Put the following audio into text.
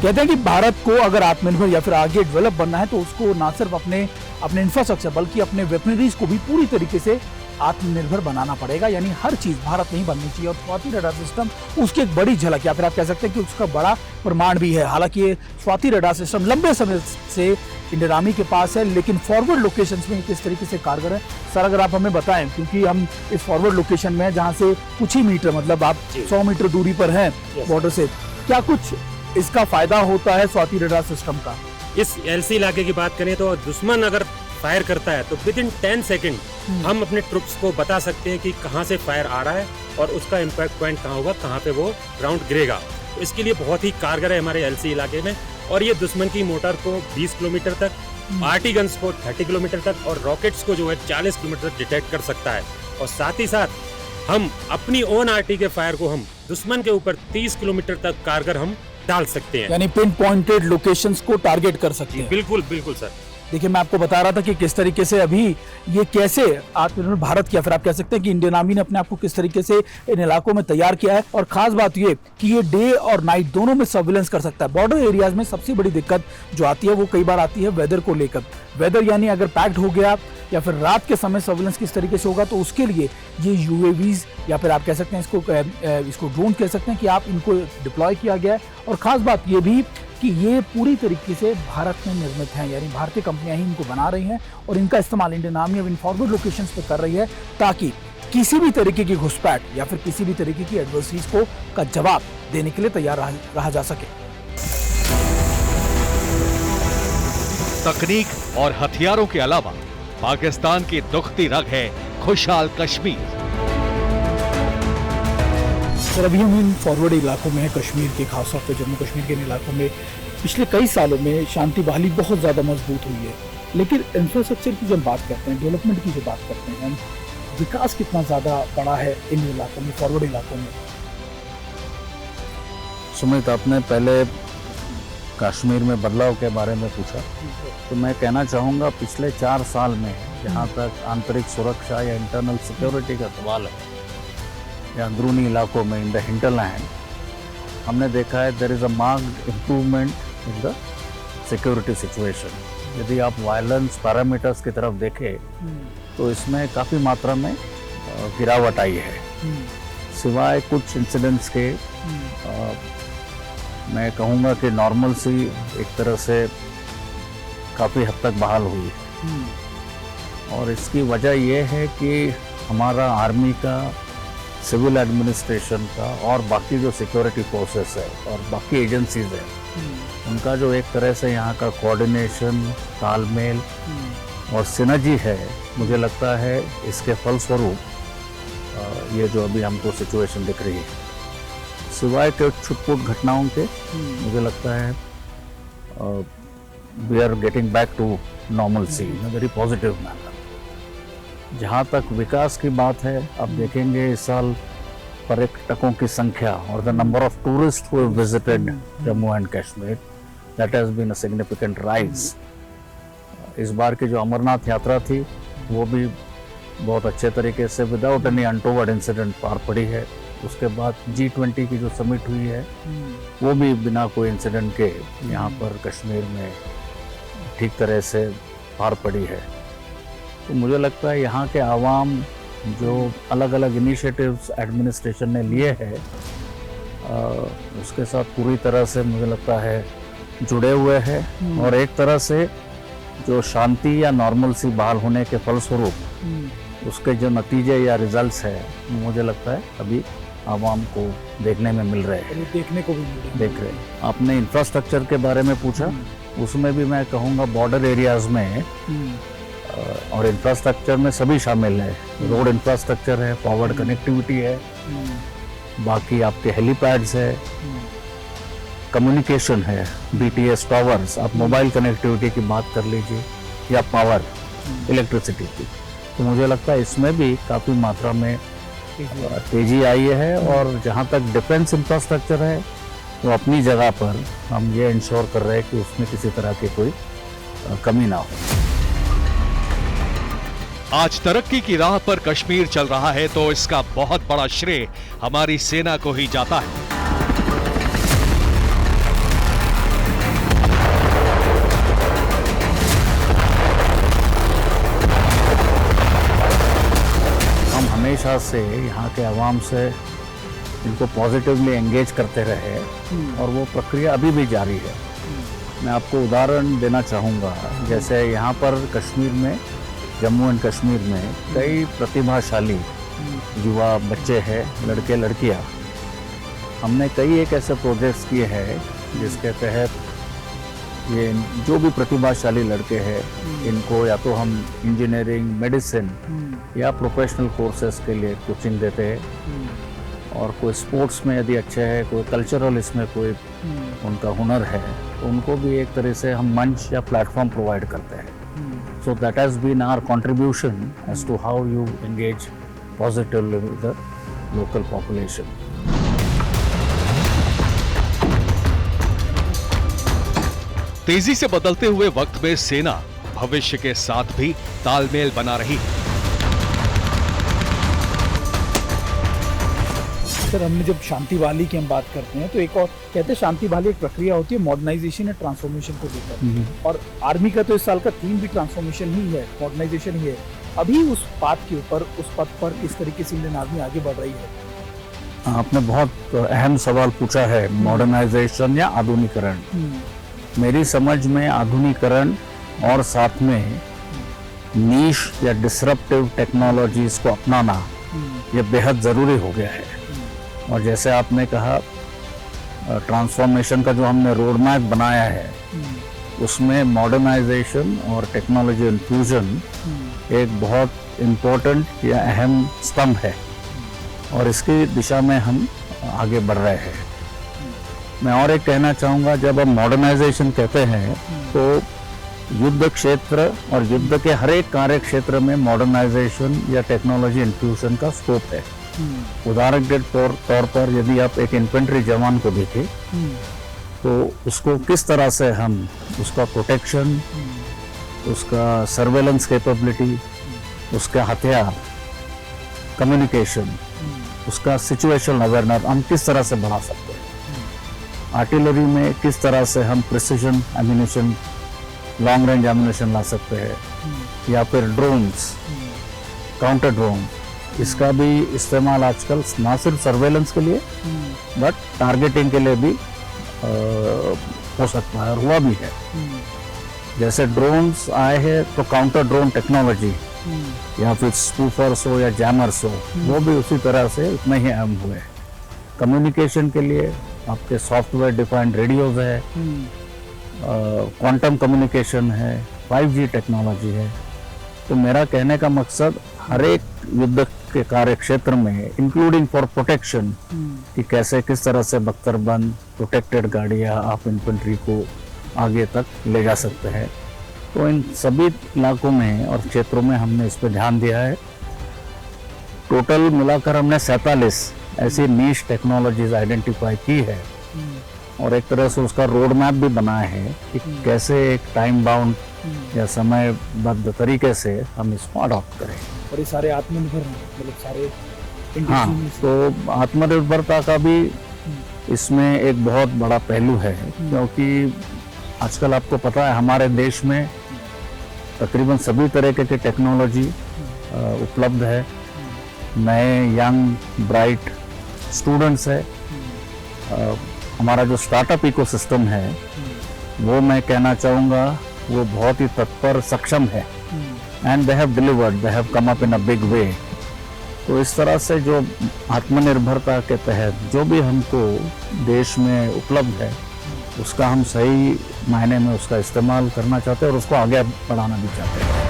कहते हैं कि भारत को अगर आत्मनिर्भर या फिर आगे डेवलप बनना है तो उसको ना सिर्फ अपने इंफ्रास्ट्रक्चर बल्कि अपने वेपनरीज को भी पूरी तरीके से आत्मनिर्भर बनाना पड़ेगा। यानी हर चीज भारत में ही बननी चाहिए और स्वाति रडार सिस्टम उसकी एक बड़ी झलक या फिर आप कह सकते हैं कि उसका बड़ा प्रमाण भी है। हालांकि ये स्वाति रडार सिस्टम लंबे समय से इंडियन आर्मी के पास है, लेकिन फॉरवर्ड लोकेशंस में किस तरीके से कारगर है सर, अगर आप हमें बताएं, क्योंकि हम इस फॉरवर्ड लोकेशन में जहाँ से कुछ ही मीटर मतलब आप 100 मीटर दूरी पर हैं बॉर्डर से, क्या कुछ इसका फायदा होता है स्वाति रडार सिस्टम का? इस एलसी इलाके की बात करें तो दुश्मन अगर फायर करता है तो विद इन 10 सेकेंड हम अपने ट्रुप्स को बता सकते हैं कि कहां से फायर आ रहा है और उसका इम्पैक्ट पॉइंट कहां होगा, कहां पे वो राउंड गिरेगा। तो इसके लिए बहुत ही कारगर है हमारे एलसी इलाके में। और ये दुश्मन की मोटर को 20 किलोमीटर तक, आरटी गन्स को 30 किलोमीटर तक और रॉकेट्स को जो है 40 किलोमीटर तक डिटेक्ट कर सकता है। और साथ ही साथ हम अपनी ओन आरटी के फायर को हम दुश्मन के ऊपर 30 किलोमीटर तक कारगर हम डाल सकते हैं, यानी पिन पॉइंटेड लोकेशंस को टारगेट कर सकते हैं। बिल्कुल बिल्कुल सर। देखिए, मैं आपको बता रहा था कि किस तरीके से अभी ये कैसे आत्मनिर्भर भारत किया, फिर आप कह सकते हैं कि इंडियन आर्मी ने अपने आप को किस तरीके से इन इलाकों में तैयार किया है। और खास बात ये कि ये डे और नाइट दोनों में सर्विलेंस कर सकता है। बॉर्डर एरियाज में सबसे बड़ी दिक्कत जो आती है वो कई बार आती है वेदर को लेकर। वेदर यानी अगर पैक्ड हो गया या फिर रात के समय सर्विलेंस किस तरीके से होगा, तो उसके लिए ये यूएवीज या फिर आप कह सकते हैं इसको ड्रोन कह सकते हैं कि आप इनको डिप्लॉय किया गया है। और खास बात ये भी कि ये पूरी तरीके से भारत में निर्मित हैं, यानी भारतीय कंपनियां ही इनको बना रही हैं और इनका इस्तेमाल इंडियन आर्मी अब इन फॉरवर्ड लोकेशंस पे कर रही है ताकि किसी भी तरीके की घुसपैठ या फिर किसी भी तरीके की एडवर्सरीज को का जवाब देने के लिए तैयार रहा जा सके। तकनीक और हथियारों के अलावा पाकिस्तान की दुखती रग है खुशहाल कश्मीर। सर, अभी हम इन फॉरवर्ड इलाकों में हैं, कश्मीर के, खासतौर पर जम्मू कश्मीर के इन इलाकों में पिछले कई सालों में शांति बहाली बहुत ज़्यादा मजबूत हुई है। लेकिन इंफ्रास्ट्रक्चर की जब बात करते हैं, डेवलपमेंट की जो बात करते हैं, विकास कितना ज़्यादा बड़ा है इन इलाकों में, फॉरवर्ड इलाकों में? सुमित, आपने पहले कश्मीर में बदलाव के बारे में पूछा, तो मैं कहना चाहूँगा पिछले 4 साल में जहाँ तक आंतरिक सुरक्षा या इंटरनल सिक्योरिटी का सवाल है या अंदरूनी इलाकों में इन द हिंटरलैंड, हमने देखा है there is a marked improvement in the security situation. यदि आप वायलेंस पैरामीटर्स की तरफ देखें तो इसमें काफ़ी मात्रा में गिरावट आई है। सिवाय कुछ इंसिडेंट्स के मैं कहूँगा कि नॉर्मल सी एक तरह से काफ़ी हद तक बहाल हुई है। और इसकी वजह यह है कि हमारा आर्मी का, सिविल एडमिनिस्ट्रेशन का और बाकी जो सिक्योरिटी फोर्सेस है और बाकी एजेंसीज हैं, उनका जो एक तरह से यहाँ का कोऑर्डिनेशन, तालमेल और सिनर्जी है, मुझे लगता है इसके फलस्वरूप ये जो अभी हमको सिचुएशन दिख रही है, सिवाय के छुटपुट घटनाओं के, मुझे लगता है we are getting back to normalcy in a very positive manner. जहाँ तक विकास की बात है, अब देखेंगे इस साल पर्यटकों की संख्या और the number of tourist who have visited Jammu and Kashmir, that has been a significant rise. इस बार की जो अमरनाथ यात्रा थी वो भी बहुत अच्छे तरीके से विदाउट एनी अनटोवर्ड इंसिडेंट पार पड़ी है। उसके बाद G20 की जो समिट हुई है वो भी बिना कोई इंसिडेंट के यहाँ पर कश्मीर में ठीक तरह से पार पड़ी है। तो मुझे लगता है यहाँ के आवाम जो अलग अलग इनिशिएटिव्स एडमिनिस्ट्रेशन ने लिए हैं उसके साथ पूरी तरह से मुझे लगता है जुड़े हुए हैं। और एक तरह से जो शांति या नॉर्मल सी बहाल होने के फलस्वरूप उसके जो नतीजे या रिजल्ट्स है, मुझे लगता है अभी आवाम को देखने में मिल रहे हैं, देखने को भी देख रहे हैं। आपने इंफ्रास्ट्रक्चर के बारे में पूछा, उसमें भी मैं कहूँगा बॉर्डर एरियाज में और इंफ्रास्ट्रक्चर में सभी शामिल है। रोड इंफ्रास्ट्रक्चर है, फॉरवर्ड कनेक्टिविटी है, बाकी आपके हेलीपैड्स है, कम्युनिकेशन है, BTS टावर्स, आप मोबाइल कनेक्टिविटी की बात कर लीजिए या पावर, इलेक्ट्रिसिटी की। तो मुझे लगता है इसमें भी काफ़ी मात्रा में तेजी आई है। और जहाँ तक डिफेंस इंफ्रास्ट्रक्चर है तो अपनी जगह पर हम ये इंश्योर कर रहे हैं कि उसमें किसी तरह की कोई कमी ना हो। आज तरक्की की राह पर कश्मीर चल रहा है तो इसका बहुत बड़ा श्रेय हमारी सेना को ही जाता है। तरह से यहाँ के आवाम से इनको पॉजिटिवली एंगेज करते रहे और वो प्रक्रिया अभी भी जारी है। मैं आपको उदाहरण देना चाहूँगा, जैसे यहाँ पर कश्मीर में, जम्मू एंड कश्मीर में कई प्रतिभाशाली युवा बच्चे हैं, लड़के लड़कियाँ। हमने कई एक ऐसे प्रोजेक्ट्स किए हैं जिसके तहत ये जो भी प्रतिभाशाली लड़के हैं इनको या तो हम इंजीनियरिंग, मेडिसिन या प्रोफेशनल कोर्सेज के लिए कोचिंग देते हैं, और कोई स्पोर्ट्स में यदि अच्छे है, कोई कल्चरल इसमें कोई उनका हुनर है, तो उनको भी एक तरह से हम मंच या प्लेटफॉर्म प्रोवाइड करते हैं। So that has been our contribution as to how you engage positively with the local population. तेजी से बदलते हुए वक्त में सेना भविष्य के साथ भी तालमेल बना रही है। सर, हमने जब शांति वाली की हम बात करते हैं तो एक और कहते हैं शांति वाली एक प्रक्रिया होती है मॉडर्नाइजेशन या ट्रांसफॉर्मेशन को लेकर, और आर्मी का तो इस साल का थीम भी ट्रांसफॉर्मेशन ही है, मॉडर्नाइजेशन ही है। अभी उस बात के ऊपर, उस पथ पर किस तरीके से इंडियन आर्मी आगे बढ़ रही है? आपने बहुत अहम सवाल पूछा है, मॉडर्नाइजेशन या आधुनिकरण। मेरी समझ में आधुनिकरण और साथ में नीश या डिसरप्टिव टेक्नोलॉजीज को अपनाना ये बेहद ज़रूरी हो गया है। और जैसे आपने कहा, ट्रांसफॉर्मेशन का जो हमने रोड मैप बनाया है उसमें मॉडर्नाइजेशन और टेक्नोलॉजी इन्फ्यूजन एक बहुत इम्पोर्टेंट या अहम स्तंभ है, और इसकी दिशा में हम आगे बढ़ रहे हैं। मैं और एक कहना चाहूँगा, जब हम मॉडर्नाइजेशन कहते हैं तो युद्ध क्षेत्र और युद्ध के हर एक कार्य क्षेत्र में मॉडर्नाइजेशन या टेक्नोलॉजी इन्फ्यूजन का स्कोप है। उदाहरण के तौर पर यदि आप एक इन्फेंट्री जवान को देखें तो उसको किस तरह से हम उसका प्रोटेक्शन, उसका सर्वेलेंस कैपेबिलिटी, उसका हथियार, कम्युनिकेशन, उसका सिचुएशनल अवेयरनेस हम किस तरह से बढ़ा सकते हैं। आर्टिलरी में किस तरह से हम precision ammunition, long range ammunition ला सकते हैं, या फिर ड्रोन्स, काउंटर ड्रोन, इसका भी इस्तेमाल आजकल ना सिर्फ सर्वेलेंस के लिए बट टारगेटिंग के लिए भी हो सकता है और हुआ भी है। जैसे ड्रोन्स आए हैं तो काउंटर ड्रोन टेक्नोलॉजी या फिर स्पूफर्स हो या जैमर्स हो, वो भी उसी तरह से उतने ही अहम हुए। कम्युनिकेशन के लिए आपके सॉफ्टवेयर डिफाइंड रेडियोज है, क्वांटम कम्युनिकेशन है, 5G टेक्नोलॉजी है। तो मेरा कहने का मकसद हर एक युद्ध के कार्य क्षेत्र में, इंक्लूडिंग फॉर प्रोटेक्शन, कि कैसे किस तरह से बख्तरबंद प्रोटेक्टेड गाड़ियाँ आप इन्फेंट्री को आगे तक ले जा सकते हैं। तो इन सभी इलाकों में और क्षेत्रों में हमने इस पर ध्यान दिया है। टोटल मिलाकर हमने 47 ऐसी नीश टेक्नोलॉजीज आइडेंटिफाई की है, और एक तरह से उसका रोड मैप भी बनाया है कि कैसे एक टाइम बाउंड या समयबद्ध तरीके से हम इसको अडॉप्ट करें। और ये सारे आत्मनिर्भर हैं, मतलब सारे हाँ, तो आत्मनिर्भरता का भी इसमें एक बहुत बड़ा पहलू है, क्योंकि आजकल आपको पता है हमारे देश में तकरीबन सभी तरह के टेक्नोलॉजी उपलब्ध है। नए यंग ब्राइट स्टूडेंट्स है। हमारा जो स्टार्टअप इकोसिस्टम है वो मैं कहना चाहूँगा वो बहुत ही तत्पर, सक्षम है, and they have delivered, they have come up in a big way. तो इस तरह से जो आत्मनिर्भरता के तहत जो भी हमको देश में उपलब्ध है उसका हम सही मायने में उसका इस्तेमाल करना चाहते हैं और उसको आगे बढ़ाना भी चाहते हैं।